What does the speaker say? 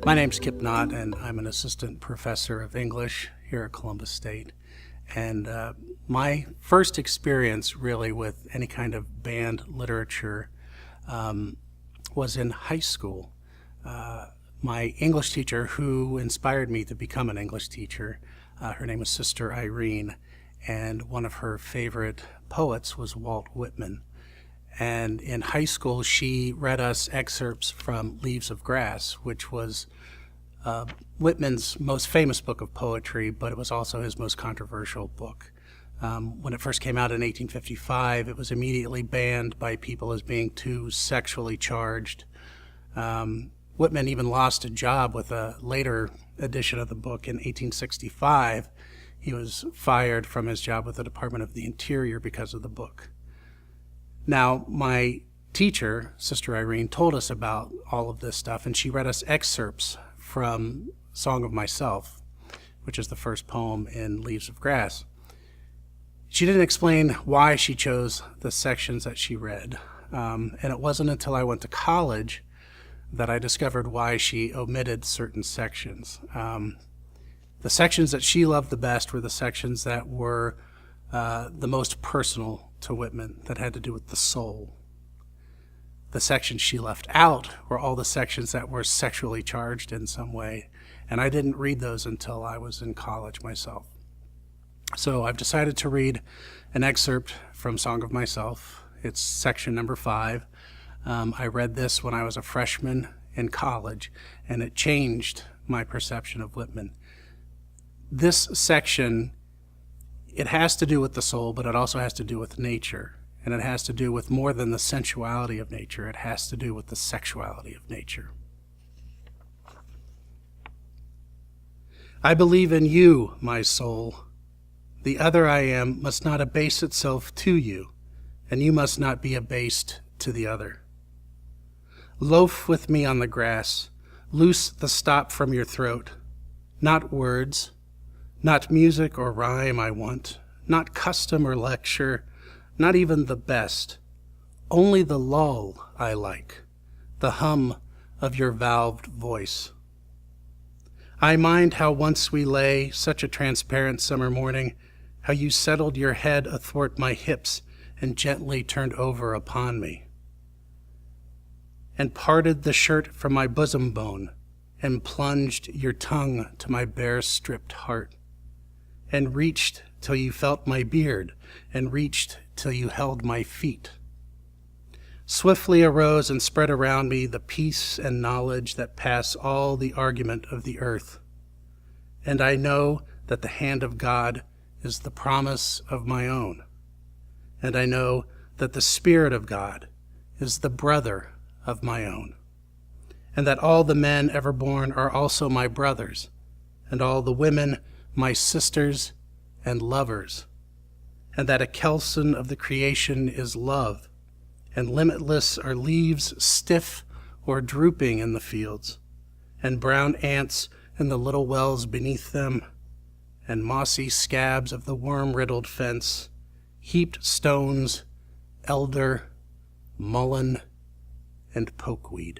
My name's Knott, and I'm an assistant professor of English here at Columbus State. And my first experience really with any kind of banned literature was in high school. My English teacher, who inspired me to become an English teacher, her name was Sister Irene, and one of her favorite poets was Walt Whitman. And in high school, she read us excerpts from Leaves of Grass, which was Whitman's most famous book of poetry, but it was also his most controversial book. When it first came out in 1855, it was immediately banned by people as being too sexually charged. Whitman even lost a job with a later edition of the book in 1865. He was fired from his job with the Department of the Interior because of the book. Now, my teacher, Sister Irene, told us about all of this stuff, and she read us excerpts from Song of Myself, which is the first poem in Leaves of Grass. She didn't explain why she chose the sections that she read, and it wasn't until I went to college that I discovered why she omitted certain sections. The sections that she loved the best were the sections that were the most personal to Whitman, that had to do with the soul. The sections she left out were all the sections that were sexually charged in some way, and I didn't read those until I was in college myself. So I've decided to read an excerpt from Song of Myself. It's section number 5. I read this when I was a freshman in college, and it changed my perception of Whitman. This section, it has to do with the soul, but it also has to do with nature. And it has to do with more than the sensuality of nature. It has to do with the sexuality of nature. I believe in you, my soul. The other I am must not abase itself to you, and you must not be abased to the other. Loaf with me on the grass. Loose the stop from your throat. Not words, not music or rhyme I want, not custom or lecture, not even the best. Only the lull I like, the hum of your valved voice. I mind how once we lay, such a transparent summer morning, how you settled your head athwart my hips and gently turned over upon me, and parted the shirt from my bosom bone, and plunged your tongue to my bare stripped heart, and reached till you felt my beard, and reached till you held my feet. Swiftly arose and spread around me the peace and knowledge that pass all the argument of the earth. And I know that the hand of God is the promise of my own. And I know that the Spirit of God is the brother of my own. And that all the men ever born are also my brothers, and all the women my sisters and lovers, and that a kelson of the creation is love, and limitless are leaves stiff or drooping in the fields, and brown ants in the little wells beneath them, and mossy scabs of the worm-riddled fence, heaped stones, elder, mullein, and pokeweed.